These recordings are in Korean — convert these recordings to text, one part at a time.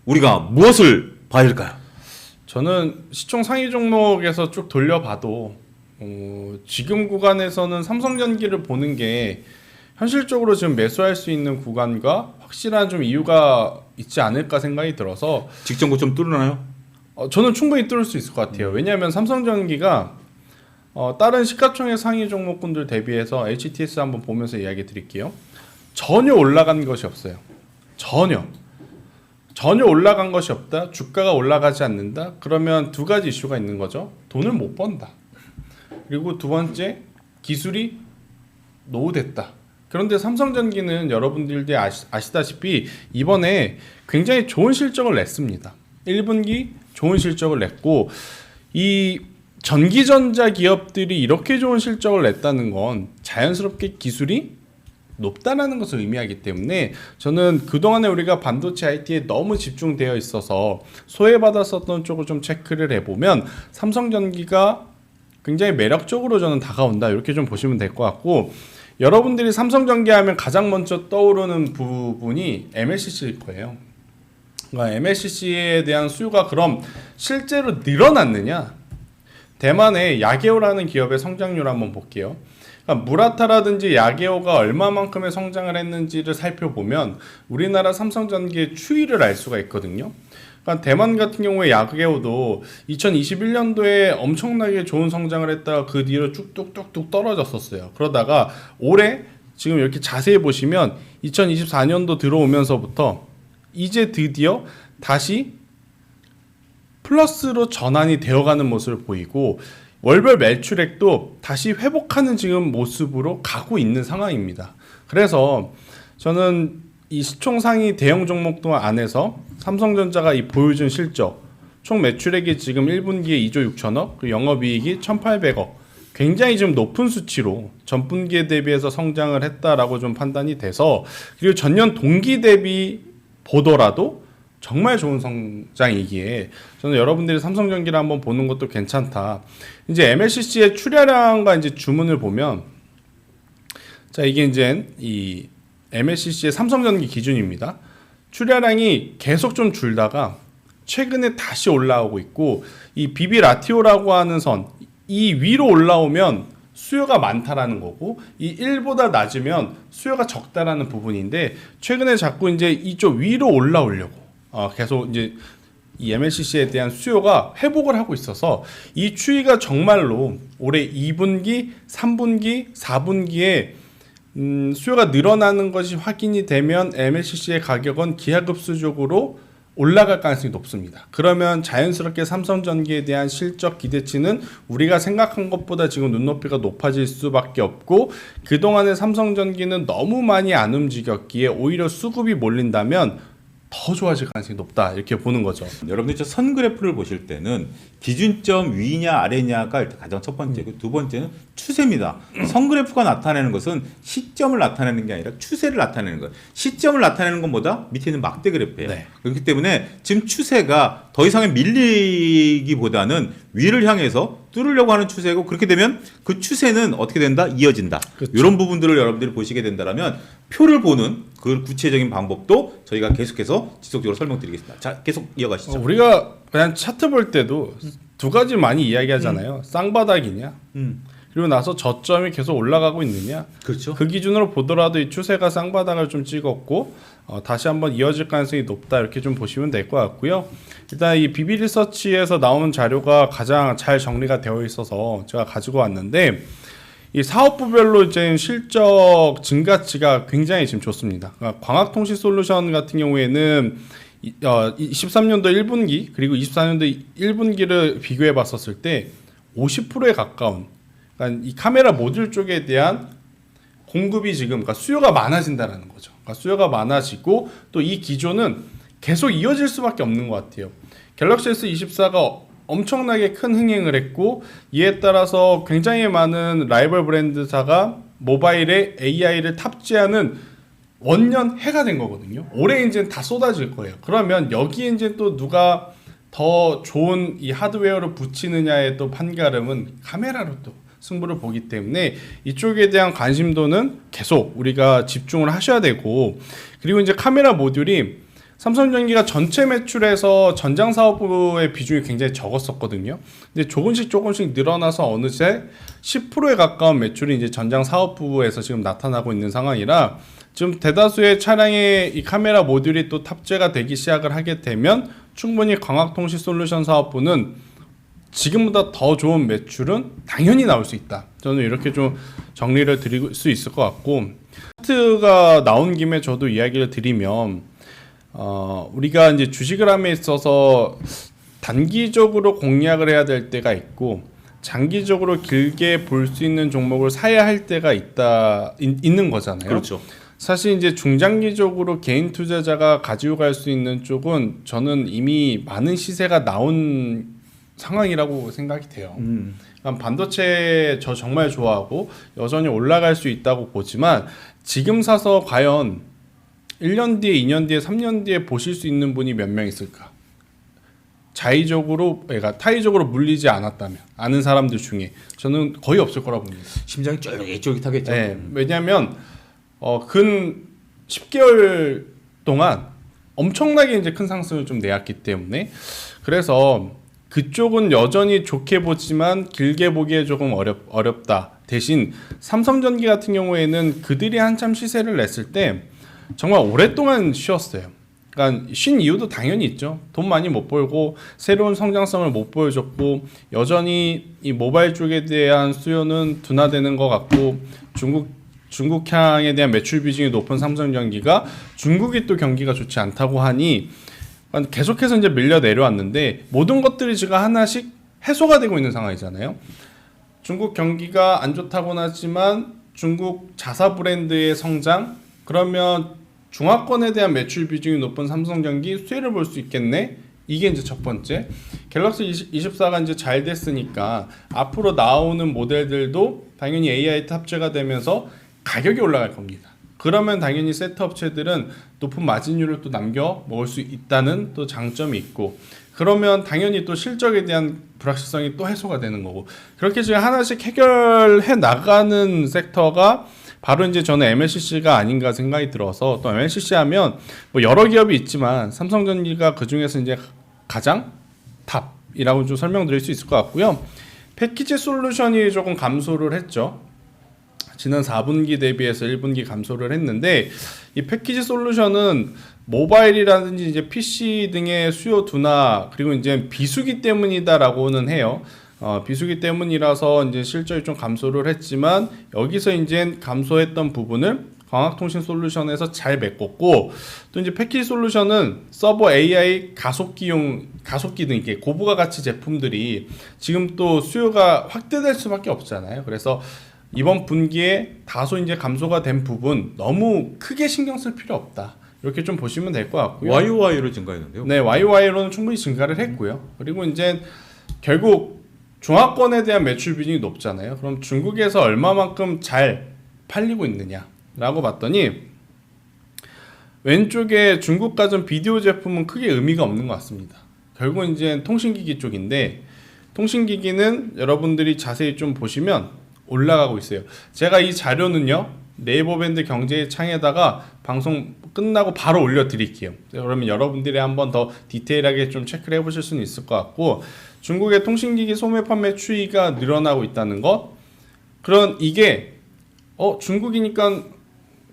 우리가 무엇을 봐야 될까요? 저는 시총 상위 종목에서 쭉 돌려봐도 지금 구간에서는 삼성전기를 보는 게 현실적으로 지금 매수할 수 있는 구간과 확실한 좀 이유가 있지 않을까 생각이 들어서 직전 고점 뚫나요? 저는 충분히 뚫을 수 있을 것 같아요. 왜냐하면 삼성전기가 다른 시가총액 상위 종목군들 대비해서 HTS 한번 보면서 이야기 드릴게요. 전혀 올라간 것이 없어요. 전혀 올라간 것이 없다. 주가가 올라가지 않는다. 그러면 두 가지 이슈가 있는 거죠. 돈을 못 번다. 그리고 두 번째, 기술이 노후됐다. 그런데 삼성전기는 여러분들이 아시다시피 이번에 굉장히 좋은 실적을 냈습니다. 1분기 좋은 실적을 냈고, 이 전기전자 기업들이 이렇게 좋은 실적을 냈다는 건 자연스럽게 기술이 높다라는 것을 의미하기 때문에 저는 그동안에 우리가 반도체 IT에 너무 집중되어 있어서 소외받았었던 쪽을 좀 체크를 해보면 삼성전기가 굉장히 매력적으로 저는 다가온다, 이렇게 좀 보시면 될 것 같고, 여러분들이 삼성전기 하면 가장 먼저 떠오르는 부분이 MLCC일 거예요. 그러니까 MLCC에 대한 수요가 그럼 실제로 늘어났느냐? 대만의 야게오라는 기업의 성장률 한번 볼게요. 그러니까 무라타라든지 야게오가 얼마만큼의 성장을 했는지를 살펴보면 우리나라 삼성전기의 추이를 알 수가 있거든요. 그러니까 대만 같은 경우에 야게오도 2021년도에 엄청나게 좋은 성장을 했다가 그 뒤로 쭉 뚝뚝뚝 떨어졌었어요. 그러다가 올해 지금 이렇게 자세히 보시면 2024년도 들어오면서부터 이제 드디어 다시 플러스로 전환이 되어가는 모습을 보이고, 월별 매출액도 다시 회복하는 지금 모습으로 가고 있는 상황입니다. 그래서 저는 이 시총 상위 대형 종목도 안에서 삼성전자가 이 보여준 실적, 총 매출액이 지금 1분기에 2조 6천억, 그리고 영업이익이 1,800억, 굉장히 좀 높은 수치로 전분기에 대비해서 성장을 했다라고 좀 판단이 돼서, 그리고 전년 동기 대비 보더라도 정말 좋은 성장이기에 저는 여러분들이 삼성전기를 한번 보는 것도 괜찮다. 이제 MLCC의 출하량과 이제 주문을 보면, 자, 이게 이제 이 MLCC의 삼성전기 기준입니다. 출하량이 계속 좀 줄다가 최근에 다시 올라오고 있고, 이 BB 라티오라고 하는 선, 이 위로 올라오면 수요가 많다라는 거고, 이 1보다 낮으면 수요가 적다라는 부분인데, 최근에 자꾸 이제 이쪽 위로 올라오려고 계속 이제 이 MLCC에 대한 수요가 회복을 하고 있어서 이 추이가 정말로 올해 2분기, 3분기, 4분기에 수요가 늘어나는 것이 확인이 되면 MLCC의 가격은 기하급수적으로 올라갈 가능성이 높습니다. 그러면 자연스럽게 삼성전기에 대한 실적 기대치는 우리가 생각한 것보다 지금 눈높이가 높아질 수밖에 없고, 그동안에 삼성전기는 너무 많이 안 움직였기에 오히려 수급이 몰린다면 더 좋아질 가능성이 높다, 이렇게 보는 거죠. 여러분들 저 선 그래프를 보실 때는 기준점 위냐 아래냐가 일단 가장 첫 번째고, 두 번째는 추세입니다. 선 그래프가 나타내는 것은 시점을 나타내는 게 아니라 추세를 나타내는 거예요. 시점을 나타내는 것보다 밑에 있는 막대 그래프예요. 네. 그렇기 때문에 지금 추세가 더 이상의 밀리기보다는 위를 향해서 뚫으려고 하는 추세고, 그렇게 되면 그 추세는 어떻게 된다? 이어진다. 그렇죠. 이런 부분들을 여러분들이 보시게 된다면 표를 보는 그 구체적인 방법도 저희가 계속해서 지속적으로 설명드리겠습니다. 자, 계속 이어가시죠. 우리가 그냥 차트 볼 때도 두 가지 많이 이야기하잖아요. 쌍바닥이냐, 그리고 나서 저점이 계속 올라가고 있느냐. 그렇죠. 그 기준으로 보더라도 이 추세가 쌍바닥을 좀 찍었고 다시 한번 이어질 가능성이 높다, 이렇게 좀 보시면 될 것 같고요. 일단 이 BB 리서치에서 나온 자료가 가장 잘 정리가 되어 있어서 제가 가지고 왔는데, 이 사업부별로 이제 실적 증가치가 굉장히 지금 좋습니다. 그러니까 광학통신솔루션 같은 경우에는 23년도 1분기 그리고 24년도 1분기를 비교해 봤었을 때 50%에 가까운, 그러니까 이 카메라 모듈 쪽에 대한 공급이 지금, 그러니까 수요가 많아진다는 거죠. 그러니까 수요가 많아지고 또 이 기조는 계속 이어질 수밖에 없는 것 같아요. 갤럭시 S24가 엄청나게 큰 흥행을 했고, 이에 따라서 굉장히 많은 라이벌 브랜드사가 모바일에 AI를 탑재하는 원년 해가 된 거거든요. 올해 이제 다 쏟아질 거예요. 그러면 여기에 이제 또 누가 더 좋은 이 하드웨어를 붙이느냐의 또 판가름은 카메라로 또 승부를 보기 때문에 이쪽에 대한 관심도는 계속 우리가 집중을 하셔야 되고, 그리고 이제 카메라 모듈이 삼성전기가 전체 매출에서 전장 사업부의 비중이 굉장히 적었었거든요. 근데 조금씩 늘어나서 어느새 10%에 가까운 매출이 이제 전장 사업부에서 지금 나타나고 있는 상황이라 지금 대다수의 차량에 이 카메라 모듈이 또 탑재가 되기 시작을 하게 되면 충분히 광학통신 솔루션 사업부는 지금보다 더 좋은 매출은 당연히 나올 수 있다. 저는 이렇게 좀 정리를 드릴 수 있을 것 같고, 차트가 나온 김에 저도 이야기를 드리면 우리가 이제 주식을 함에 있어서 단기적으로 공략을 해야 될 때가 있고 장기적으로 길게 볼 수 있는 종목을 사야 할 때가 있는 거잖아요. 그렇죠. 사실 이제 중장기적으로 개인 투자자가 가지고 갈 수 있는 쪽은 저는 이미 많은 시세가 나온 상황이라고 생각이 돼요. 그러니까 반도체 저 정말 좋아하고 여전히 올라갈 수 있다고 보지만 지금 사서 과연 1년 뒤에, 2년 뒤에, 3년 뒤에 보실 수 있는 분이 몇 명 있을까? 자의적으로, 그러니까 타의적으로 물리지 않았다면 아는 사람들 중에 저는 거의 없을 거라고 봅니다. 심장이 쫄깃쫄깃하겠죠. 네, 왜냐하면 근 10개월 동안 엄청나게 이제 큰 상승을 좀 내왔기 때문에 그래서 그쪽은 여전히 좋게 보지만 길게 보기에 조금 어렵다. 대신 삼성전기 같은 경우에는 그들이 한참 시세를 냈을 때 정말 오랫동안 쉬었어요. 그러니까 쉰 이유도 당연히 있죠. 돈 많이 못 벌고 새로운 성장성을 못 보여줬고 여전히 이 모바일 쪽에 대한 수요는 둔화되는 것 같고 중국향에 대한 매출 비중이 높은 삼성전기가 중국이 또 경기가 좋지 않다고 하니 계속해서 이제 밀려 내려왔는데 모든 것들이 지금 하나씩 해소가 되고 있는 상황이잖아요. 중국 경기가 안 좋다고는 하지만 중국 자사 브랜드의 성장, 그러면 중화권에 대한 매출 비중이 높은 삼성전기 수혜를 볼 수 있겠네. 이게 이제 첫 번째. 갤럭시 24가 이제 잘 됐으니까 앞으로 나오는 모델들도 당연히 AI 탑재가 되면서 가격이 올라갈 겁니다. 그러면 당연히 세트 업체들은 높은 마진율을 또 남겨 먹을 수 있다는 또 장점이 있고, 그러면 당연히 또 실적에 대한 불확실성이 또 해소가 되는 거고, 그렇게 지금 하나씩 해결해 나가는 섹터가 바로 이제 저는 MLCC가 아닌가 생각이 들어서, 또 MLCC 하면 뭐 여러 기업이 있지만 삼성전기가 그 중에서 이제 가장 탑이라고 좀 설명드릴 수 있을 것 같고요. 패키지 솔루션이 조금 감소를 했죠. 지난 4분기 대비해서 1분기 감소를 했는데, 이 패키지 솔루션은 모바일이라든지 이제 PC 등의 수요 둔화, 그리고 이제 비수기 때문이다라고는 해요. 비수기 때문이라서 이제 실적이 좀 감소를 했지만 여기서 이제 감소했던 부분을 광학통신 솔루션에서 잘 메꿨고, 또 이제 패키지 솔루션은 서버 AI 가속기 등 이렇게 고부가 가치 제품들이 지금 또 수요가 확대될 수밖에 없잖아요. 그래서 이번 분기에 다소 이제 감소가 된 부분 너무 크게 신경 쓸 필요 없다. 이렇게 좀 보시면 될 것 같고요. YOY로 증가했는데요. 네, YOY로는 충분히 증가를 했고요. 그리고 이제 결국 중화권에 대한 매출 비중이 높잖아요. 그럼 중국에서 얼마만큼 잘 팔리고 있느냐라고 봤더니 왼쪽에 중국 가전 비디오 제품은 크게 의미가 없는 것 같습니다. 결국 이제 통신기기 쪽인데, 통신기기는 여러분들이 자세히 좀 보시면 올라가고 있어요. 제가 이 자료는요 네이버밴드 경제의 창에다가 방송 끝나고 바로 올려드릴게요. 그러면 여러분들이 한번 더 디테일하게 좀 체크를 해보실 수는 있을 것 같고, 중국의 통신기기 소매 판매 추이가 늘어나고 있다는 것, 그런 이게 중국이니까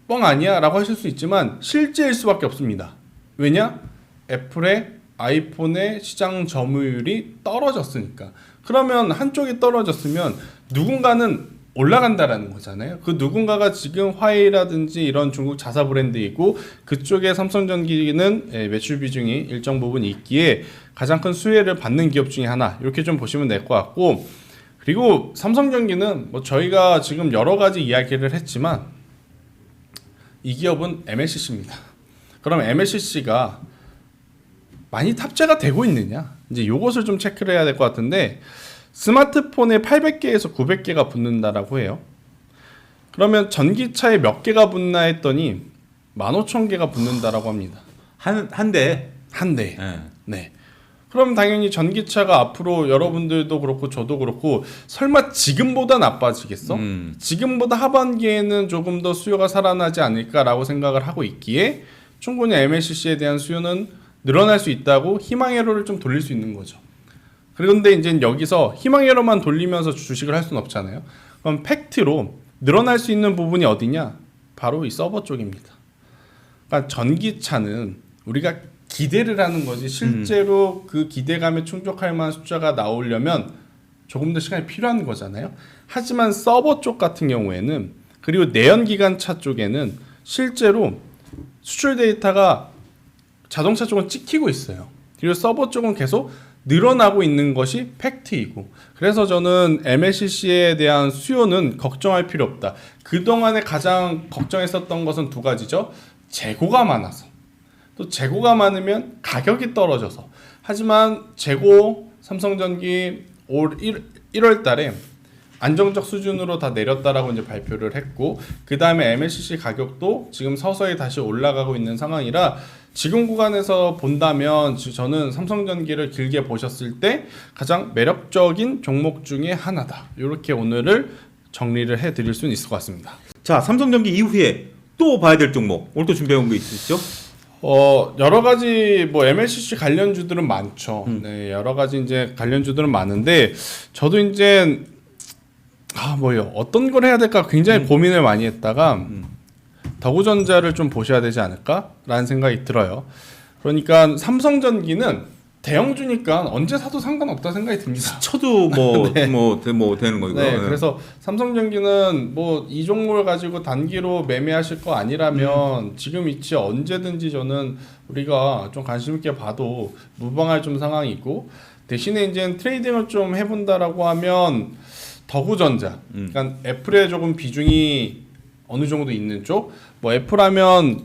뻥 아니야 라고 하실 수 있지만 실제일 수밖에 없습니다. 왜냐? 애플의 아이폰의 시장 점유율이 떨어졌으니까. 그러면 한쪽이 떨어졌으면 누군가는 올라간다라는 거잖아요. 그 누군가가 지금 화웨이라든지 이런 중국 자사 브랜드이고, 그쪽에 삼성전기는 매출 비중이 일정 부분 있기에 가장 큰 수혜를 받는 기업 중에 하나, 이렇게 좀 보시면 될 것 같고, 그리고 삼성전기는 뭐 저희가 지금 여러 가지 이야기를 했지만 이 기업은 MLCC입니다. 그럼 MLCC가 많이 탑재가 되고 있느냐, 이제 요것을 좀 체크를 해야 될 것 같은데, 스마트폰에 800개에서 900개가 붙는다라고 해요. 그러면 전기차에 몇 개가 붙나 했더니 15,000개가 붙는다라고 합니다. 한 대. 한 대. 네. 네. 그럼 당연히 전기차가 앞으로 여러분들도 그렇고 저도 그렇고 설마 지금보다 나빠지겠어? 지금보다 하반기에는 조금 더 수요가 살아나지 않을까라고 생각을 하고 있기에 충분히 MLCC에 대한 수요는 늘어날 수 있다고 희망회로를 좀 돌릴 수 있는 거죠. 그런데 이제 여기서 희망회로만 돌리면서 주식을 할 수는 없잖아요. 그럼 팩트로 늘어날 수 있는 부분이 어디냐? 바로 이 서버 쪽입니다. 그러니까 전기차는 우리가 기대를 하는 거지 실제로 그 기대감에 충족할 만한 숫자가 나오려면 조금 더 시간이 필요한 거잖아요. 하지만 서버 쪽 같은 경우에는 그리고 내연기관차 쪽에는 실제로 수출 데이터가 자동차 쪽은 찍히고 있어요. 그리고 서버 쪽은 계속 늘어나고 있는 것이 팩트이고, 그래서 저는 MLCC에 대한 수요는 걱정할 필요 없다. 그동안에 가장 걱정했었던 것은 두 가지죠. 재고가 많아서, 또 재고가 많으면 가격이 떨어져서. 하지만 재고 삼성전기 올 1월 달에 안정적 수준으로 다 내렸다라고 이제 발표를 했고, 그 다음에 MLCC 가격도 지금 서서히 다시 올라가고 있는 상황이라 지금 구간에서 본다면 저는 삼성전기를 길게 보셨을 때 가장 매력적인 종목 중에 하나다. 이렇게 오늘을 정리를 해드릴 수는 있을 것 같습니다. 자, 삼성전기 이후에 또 봐야 될 종목 오늘 또 준비해 온 거 있으시죠? 여러 가지 뭐 MLCC 관련주들은 많죠. 네, 여러 가지 이제 관련주들은 많은데 저도 이제 뭐요? 어떤 걸 해야 될까 굉장히 고민을 많이 했다가 더구전자를 좀 보셔야 되지 않을까라는 생각이 들어요. 그러니까 삼성전기는 대형주니까 언제 사도 상관없다 생각이 듭니다. 쳐도 뭐 되는 거고. 네, 그래서 삼성전기는 뭐 이 종목을 가지고 단기로 매매하실 거 아니라면 지금 이치 언제든지 저는 우리가 좀 관심 있게 봐도 무방할 좀 상황이고, 대신에 이제 트레이딩을 좀 해본다라고 하면 더구전자, 그러니까 애플에 조금 비중이 어느 정도 있는 쪽, 뭐 애플하면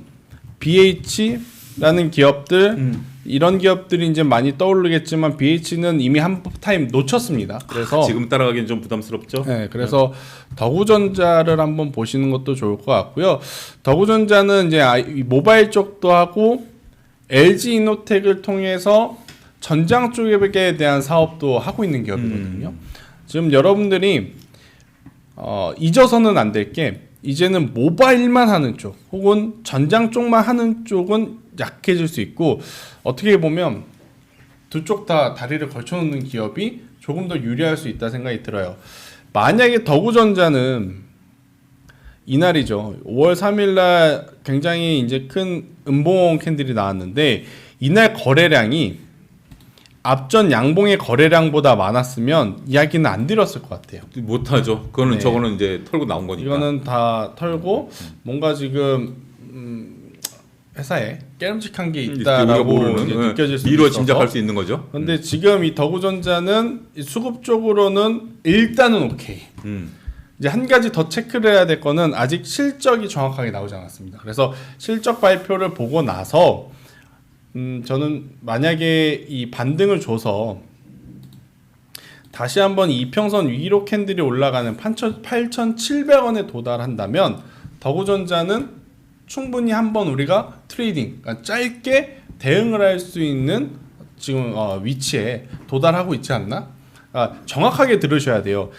BH라는 기업들, 이런 기업들이 이제 많이 떠오르겠지만 BH는 이미 한 타임 놓쳤습니다. 그래서 지금 따라가기는 좀 부담스럽죠. 네, 그래서 더구전자를 한번 보시는 것도 좋을 것 같고요. 더구전자는 이제 모바일 쪽도 하고 LG 이노텍을 통해서 전장 쪽에 대한 사업도 하고 있는 기업이거든요. 지금 여러분들이 잊어서는 안 될 게, 이제는 모바일만 하는 쪽 혹은 전장 쪽만 하는 쪽은 약해질 수 있고, 어떻게 보면 두 쪽 다 다리를 걸쳐놓는 기업이 조금 더 유리할 수 있다 생각이 들어요. 만약에 더구전자는 이날이죠. 5월 3일날 굉장히 이제 큰 음봉 캔들이 나왔는데, 이날 거래량이 앞전 양봉의 거래량보다 많았으면 이야기는 안 드렸을 것 같아요. 못하죠. 그거는 네. 저거는 이제 털고 나온 거니까. 이거는 다 털고 뭔가 지금 회사에 깨름직한 게 있다라고 이제 느껴질 수 미뤄 있어서. 짐작할 수 있는 거죠. 근데 지금 이 더구전자는 수급 쪽으로는 일단은 오케이. 이제 한 가지 더 체크를 해야 될 거는 아직 실적이 정확하게 나오지 않았습니다. 그래서 실적 발표를 보고 나서 저는 만약에 이 반등을 줘서 다시 한번 이평선 위로 캔들이 올라가는 8,700원에 도달한다면 더구전자는 충분히 한번 우리가 트레이딩, 그러니까 짧게 대응을 할 수 있는 지금 위치에 도달하고 있지 않나? 정확하게 들으셔야 돼요.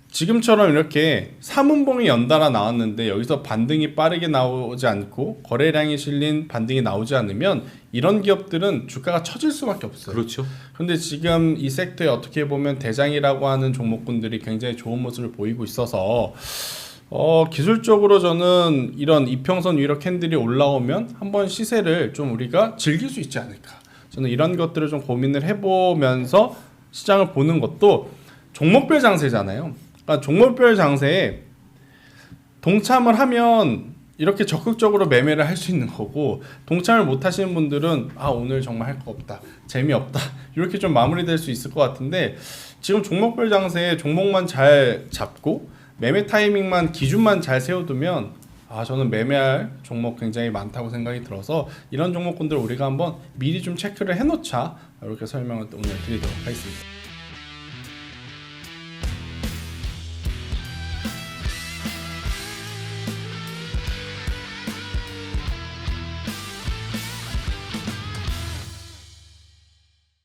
지금처럼 이렇게 3음봉이 연달아 나왔는데 여기서 반등이 빠르게 나오지 않고 거래량이 실린 반등이 나오지 않으면 이런 기업들은 주가가 처질 수밖에 없어요. 그렇죠. 근데 지금 이 섹터에 어떻게 보면 대장이라고 하는 종목군들이 굉장히 좋은 모습을 보이고 있어서 기술적으로 저는 이런 이평선 위로 캔들이 올라오면 한번 시세를 좀 우리가 즐길 수 있지 않을까. 저는 이런 것들을 좀 고민을 해보면서 시장을 보는 것도 종목별 장세잖아요. 그러니까 종목별 장세에 동참을 하면 이렇게 적극적으로 매매를 할 수 있는 거고, 동참을 못 하시는 분들은 오늘 정말 할 거 없다, 재미없다, 이렇게 좀 마무리될 수 있을 것 같은데, 지금 종목별 장세에 종목만 잘 잡고 매매 타이밍만 기준만 잘 세워두면 저는 매매할 종목 굉장히 많다고 생각이 들어서 이런 종목군들 우리가 한번 미리 좀 체크를 해놓자, 이렇게 설명을 오늘 드리도록 하겠습니다.